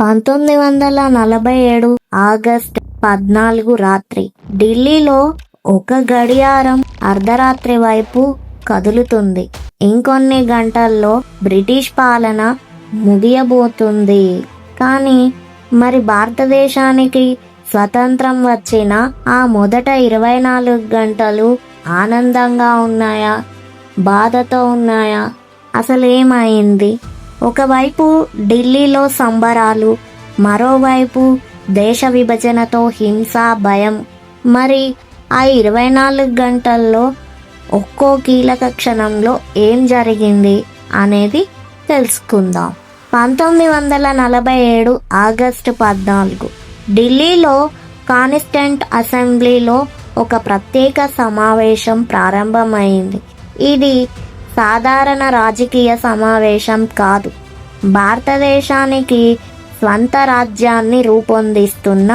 1947 August 14 రాత్రి ఢిల్లీలో ఒక గడియారం అర్ధరాత్రి వైపు కదులుతుంది. ఇంకొన్ని గంటల్లో బ్రిటిష్ పాలన ముగియబోతుంది. కానీ మరి భారతదేశానికి స్వతంత్రం వచ్చిన ఆ మొదట 24 గంటలు ఆనందంగా ఉన్నాయా, బాధతో ఉన్నాయా? అసలేమైంది? ఒకవైపు ఢిల్లీలో సంబరాలు, మరోవైపు దేశ విభజనతో హింస, భయం. మరి ఆ 24 గంటల్లో ఒక్కో కీలక క్షణంలో ఏం జరిగింది అనేది తెలుసుకుందాం. 1947 ఆగస్టు 14 ఢిల్లీలో కాన్స్టిట్యూంట్ అసెంబ్లీలో ఒక ప్రత్యేక సమావేశం ప్రారంభమైంది. ఇది సాధారణ రాజకీయ సమావేశం కాదు. భారతదేశానికి స్వంత రాజ్యాన్ని రూపొందిస్తున్న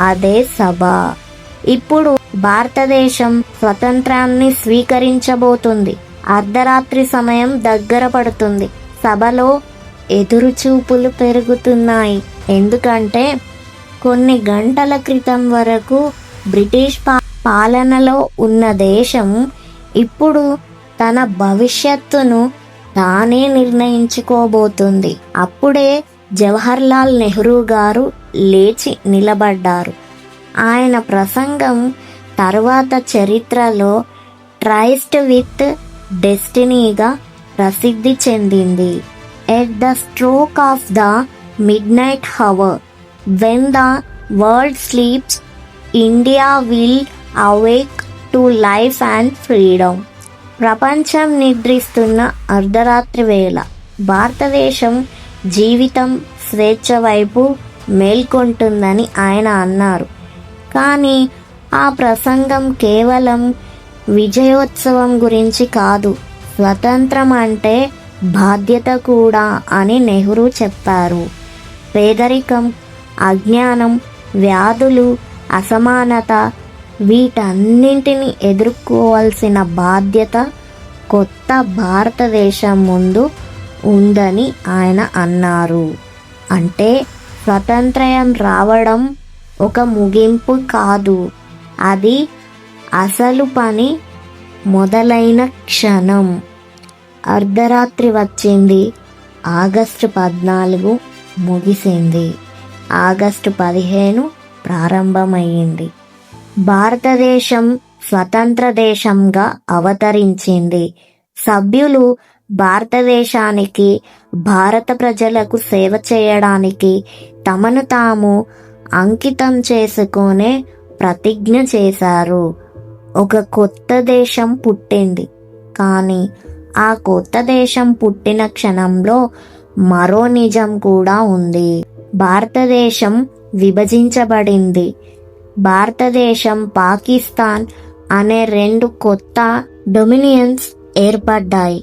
అదే సభ. ఇప్పుడు భారతదేశం స్వతంత్రాన్ని స్వీకరించబోతుంది. అర్ధరాత్రి సమయం దగ్గర పడుతుంది. సభలో ఎదురుచూపులు పెరుగుతున్నాయి. ఎందుకంటే కొన్ని గంటల క్రితం వరకు బ్రిటిష్ పాలనలో ఉన్న దేశం ఇప్పుడు తన భవిష్యత్తును తానే నిర్ణయించుకోబోతుంది. అప్పుడే జవహర్లాల్ నెహ్రూ గారు లేచి నిలబడ్డారు. ఆయన ప్రసంగం తర్వాత చరిత్రలో ట్రైస్ట్ విత్ డెస్టినీగా ప్రసిద్ధి చెందింది. At the stroke of the midnight hour, when the world sleeps, India will awake to life and freedom. ప్రపంచం నిద్రిస్తున్న అర్ధరాత్రి వేళ భారతదేశం జీవితం, స్వేచ్ఛ వైపు మేల్కొంటుందని ఆయన అన్నారు. కానీ ఆ ప్రసంగం కేవలం విజయోత్సవం గురించి కాదు, స్వతంత్రం అంటే బాధ్యత కూడా అని నెహ్రూ చెప్పారు. పేదరికం, అజ్ఞానం, వ్యాధులు, అసమానత, వీటన్నింటిని ఎదుర్కోవాల్సిన బాధ్యత కొత్త భారతదేశం ముందు ఉందని ఆయన అన్నారు. అంటే స్వతంత్రం రావడం ఒక ముగింపు కాదు, అది అసలు పని మొదలైన క్షణం. అర్ధరాత్రి వచ్చింది. ఆగస్టు 14 ముగిసింది. ఆగస్టు 15 ప్రారంభమయ్యింది. భారతదేశం స్వతంత్ర దేశంగా అవతరించింది. సభ్యులు భారతదేశానికి, భారత ప్రజలకు సేవ చేయడానికి తమను తాము అంకితం చేసుకునే ప్రతిజ్ఞ చేశారు. ఒక కొత్త దేశం పుట్టింది. కానీ ఆ కొత్త దేశం పుట్టిన క్షణంలో మరో నిజం కూడా ఉంది. భారతదేశం విభజించబడింది. భారతదేశం, పాకిస్తాన్ అనే 2 కొత్త డొమినియన్స్ ఏర్పడ్డాయి.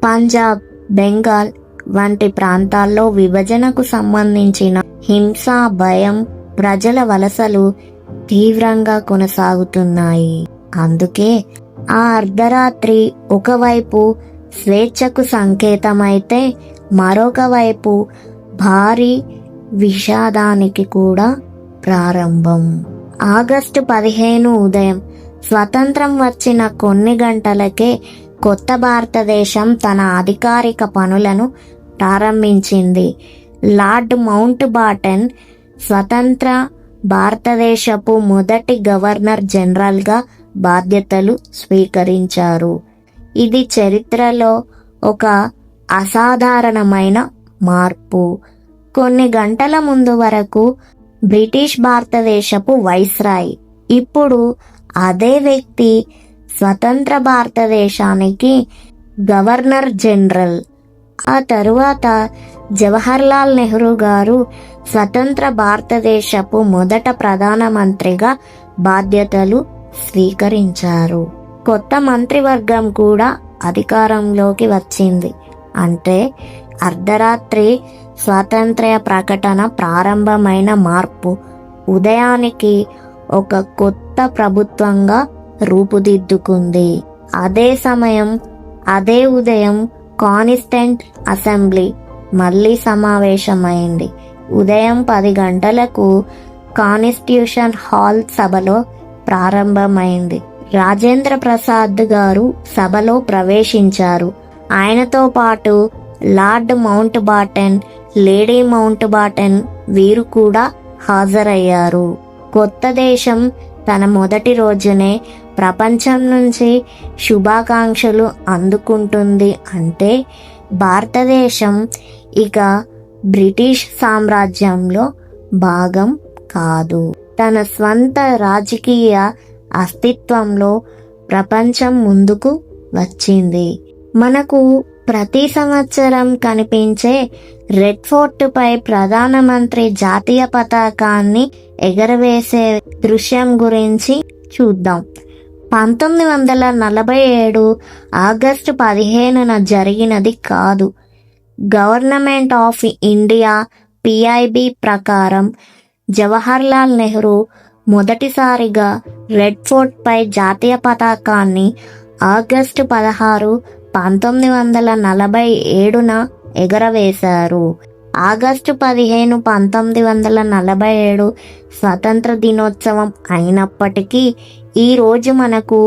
పంజాబ్, బెంగాల్ వంటి ప్రాంతాల్లో విభజనకు సంబంధించిన హింస, భయం, ప్రజల వలసలు తీవ్రంగా కొనసాగుతున్నాయి. అందుకే ఆ అర్ధరాత్రి ఒకవైపు స్వేచ్ఛకు సంకేతమైతే మరొక వైపు భారీ విషాదానికి కూడా ప్రారంభం. ఆగస్టు 15 ఉదయం స్వతంత్రం వచ్చిన కొన్ని గంటలకే కొత్త భారతదేశం తన అధికారిక పనులను ప్రారంభించింది. లార్డ్ మౌంట్ బాటన్ స్వతంత్ర భారతదేశపు మొదటి గవర్నర్ జనరల్గా బాధ్యతలు స్వీకరించారు. ఇది చరిత్రలో ఒక అసాధారణమైన మార్పు. కొన్ని గంటల ముందు వరకు బ్రిటిష్ భారతదేశపు వైస్రాయ్, ఇప్పుడు అదే వ్యక్తి స్వతంత్ర భారతదేశానికి గవర్నర్ జనరల్. ఆ తరువాత జవహర్లాల్ నెహ్రూ గారు స్వతంత్ర భారతదేశపు మొదట ప్రధానమంత్రిగా బాధ్యతలు స్వీకరించారు. కొత్త మంత్రివర్గం కూడా అధికారంలోకి వచ్చింది. అంటే అర్ధరాత్రి స్వాతంత్ర్య ప్రకటన ప్రారంభమైన మార్పు ఉదయానికి ఒక కొత్త ప్రభుత్వంగా రూపుదిద్దుకుంది. అదే సమయం, అదే ఉదయం కాన్స్టిట్యూంట్ అసెంబ్లీ మళ్ళీ సమావేశమైంది. ఉదయం 10 గంటలకు కాన్స్టిట్యూషన్ హాల్ సభలో ప్రారంభమైంది. రాజేంద్ర ప్రసాద్ గారు సభలో ప్రవేశించారు. ఆయనతో పాటు లార్డ్ మౌంట్ బాటన్, లేడీ మౌంట్ బాటన్ వీరు కూడా హాజరయ్యారు. కొత్త దేశం తన మొదటి రోజునే ప్రపంచం నుంచి శుభాకాంక్షలు అందుకుంటుంది అంటే భారతదేశం ఇక బ్రిటిష్ సామ్రాజ్యంలో భాగం కాదు. తన స్వంత రాజకీయ అస్తిత్వంలో ప్రపంచం ముందుకు వచ్చింది. మనకు ప్రతి సంవత్సరం కనిపించే రెడ్ ఫోర్ట్ పై ప్రధానమంత్రి జాతీయ పతాకాన్ని ఎగరవేసే దృశ్యం గురించి చూద్దాం. 1947 ఆగస్టు 15న జరిగినది కాదు. గవర్నమెంట్ ఆఫ్ ఇండియా పిఐబి ప్రకారం జవహర్లాల్ నెహ్రూ మొదటిసారిగా రెడ్ ఫోర్ట్ పై జాతీయ పతాకాన్ని ఆగస్టు 16, 1947న ఎగరవేశారు. ఆగస్టు 15, 1947 స్వతంత్ర దినోత్సవం అయినప్పటికీ ఈ రోజు మనకు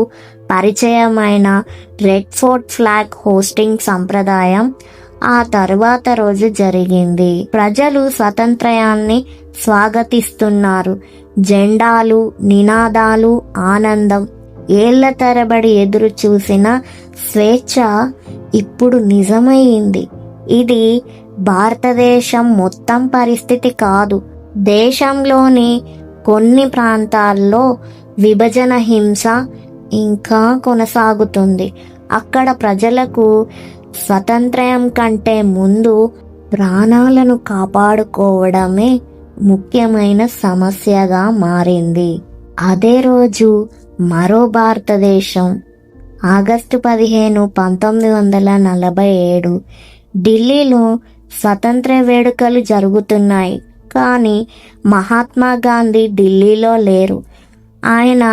పరిచయమైన రెడ్ ఫోర్ట్ ఫ్లాగ్ హోస్టింగ్ సంప్రదాయం ఆ తరువాత రోజు జరిగింది. ప్రజలు స్వాతంత్ర్యాన్ని స్వాగతిస్తున్నారు. జెండాలు, నినాదాలు, ఆనందం. ఏళ్ల తరబడి ఎదురు చూసిన స్వేచ్ఛ ఇప్పుడు నిజమైంది. ఇది భారతదేశం మొత్తం పరిస్థితి కాదు. దేశంలోని కొన్ని ప్రాంతాల్లో విభజన హింస ఇంకా కొనసాగుతుంది. అక్కడ ప్రజలకు స్వతంత్రం కంటే ముందు ప్రాణాలను కాపాడుకోవడమే ముఖ్యమైన సమస్యగా మారింది. అదే రోజు మరో భారతదేశం ఆగస్టు 15, 1947 ఢిల్లీలో స్వతంత్ర వేడుకలు జరుగుతున్నాయి. కానీ మహాత్మా గాంధీ ఢిల్లీలో లేరు. ఆయన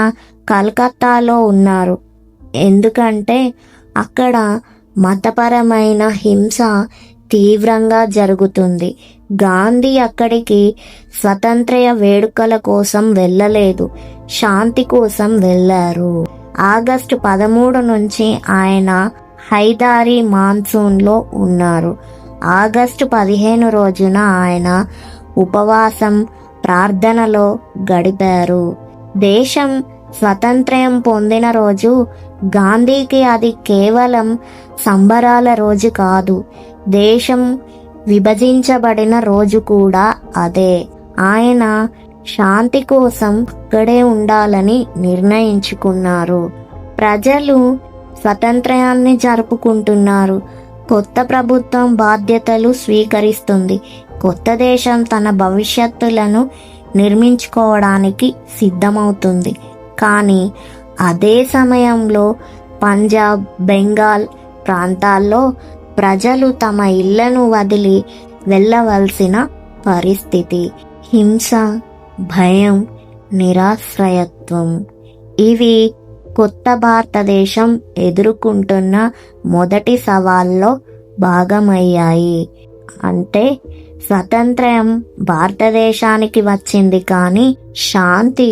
కలకత్తాలో ఉన్నారు. ఎందుకంటే అక్కడ మతపరమైన హింస తీవ్రంగా జరుగుతుంది. గాంధీ అక్కడికి స్వతంత్ర వేడుకల కోసం వెళ్ళలేదు, శాంతి కోసం వెళ్ళారు. ఆగస్టు 13 నుంచి ఆయన హైదారీ మాన్సూన్లో ఉన్నారు. ఆగస్టు 15 రోజున ఆయన ఉపవాసం, ప్రార్థనలో గడిపారు. దేశం స్వతంత్రం పొందిన రోజు గాంధీకి అది కేవలం సంబరాల రోజు కాదు, దేశం విభజించబడిన రోజు కూడా అదే. ఆయన శాంతి కోసం ఇక్కడే ఉండాలని నిర్ణయించుకున్నారు. ప్రజలు స్వతంత్రాన్ని జరుపుకుంటున్నారు. కొత్త ప్రభుత్వం బాధ్యతలు స్వీకరిస్తుంది. కొత్త దేశం తన భవిష్యత్తులను నిర్మించుకోవడానికి సిద్ధమవుతుంది. కానీ అదే సమయంలో పంజాబ్, బెంగాల్ ప్రాంతాల్లో ప్రజలు తమ ఇళ్లను వదిలి వెళ్ళవలసిన పరిస్థితి. హింస, భయం, నిరాశ్రయత్వం ఇవి కొత్త భారతదేశం ఎదుర్కొంటున్న మొదటి సవాల్లో భాగమయ్యాయి. అంటే స్వతంత్రం భారతదేశానికి వచ్చింది, కానీ శాంతి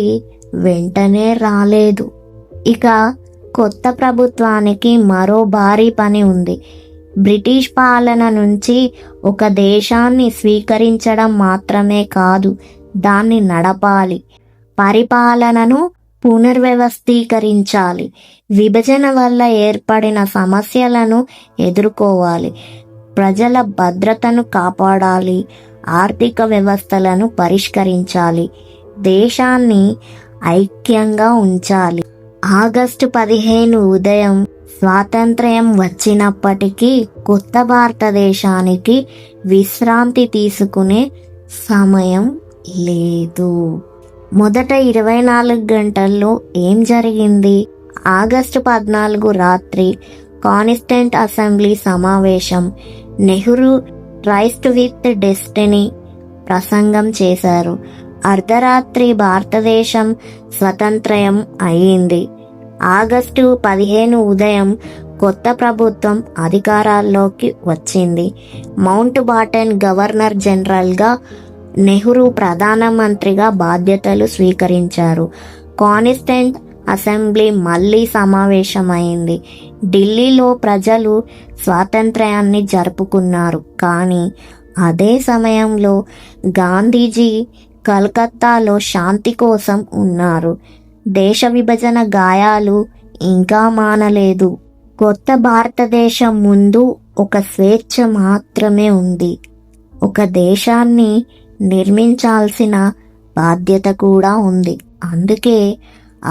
వెంటనే రాలేదు. ఇక కొత్త ప్రభుత్వానికి మరో భారీ పని ఉంది. బ్రిటిష్ పాలన నుంచి ఒక దేశాన్ని స్వీకరించడం మాత్రమే కాదు, దాన్ని నడపాలి. పరిపాలనను పునర్వ్యవస్థీకరించాలి. విభజన వల్ల ఏర్పడిన సమస్యలను ఎదుర్కోవాలి. ప్రజల భద్రతను కాపాడాలి. ఆర్థిక వ్యవస్థలను పరిష్కరించాలి. దేశాన్ని ఐక్యంగా ఉంచాలి. ఆగస్టు 15 ఉదయం స్వాతంత్ర్యం వచ్చినప్పటికీ కొత్త భారతదేశానికి విశ్రాంతి తీసుకునే సమయం లేదు. మొదట 24 గంటల్లో ఏం జరిగింది? ఆగస్టు 14 రాత్రి కాన్స్టిట్యూంట్ అసెంబ్లీ సమావేశం. నెహ్రూ రైస్ట్ విత్ డెస్టినీ ప్రసంగం చేశారు. అర్ధరాత్రి భారతదేశం స్వతంత్రం అయింది. ఆగస్టు 15 ఉదయం కొత్త ప్రభుత్వం అధికారాల్లోకి వచ్చింది. మౌంట్ బాటన్ గవర్నర్ జనరల్గా, నెహ్రూ ప్రధానమంత్రిగా బాధ్యతలు స్వీకరించారు. కాన్స్టిట్యూంట్ అసెంబ్లీ మళ్ళీ సమావేశమైంది. ఢిల్లీలో ప్రజలు స్వాతంత్ర్యాన్ని జరుపుకున్నారు. కానీ అదే సమయంలో గాంధీజీ కలకత్తాలో శాంతి కోసం ఉన్నారు. దేశ విభజన గాయాలు ఇంకా మానలేదు. కొత్త భారతదేశం ముందు ఒక స్వేచ్ఛ మాత్రమే ఉంది. ఒక దేశాన్ని నిర్మించాల్సిన బాధ్యత కూడా ఉంది. అందుకే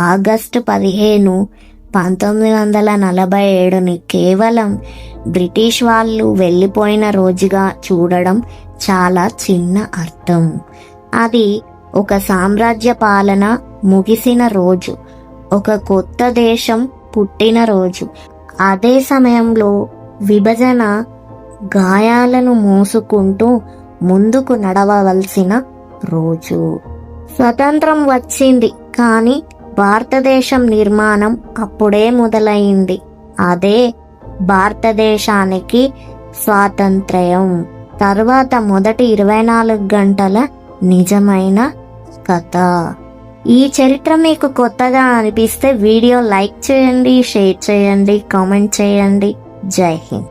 ఆగస్టు 15, 1947ని కేవలం బ్రిటిష్ వాళ్ళు వెళ్ళిపోయిన రోజుగా చూడడం చాలా చిన్న అర్థం. అది ఒక సామ్రాజ్య పాలన ముగిసిన రోజు, ఒక కొత్త దేశం పుట్టిన రోజు. అదే సమయంలో విభజన గాయాలను మోసుకుంటూ ముందుకు నడవవలసిన రోజు. స్వతంత్రం వచ్చింది, కానీ భారతదేశం నిర్మాణం అప్పుడే మొదలైంది. అదే భారతదేశానికి స్వాతంత్ర్యం తర్వాత మొదటి 24 గంటల నిజమైన కథ. ఈ చరిత్ర మీకు కొత్తగా అనిపిస్తే వీడియో లైక్ చేయండి, షేర్ చేయండి, కామెంట్ చేయండి. జై హింద్.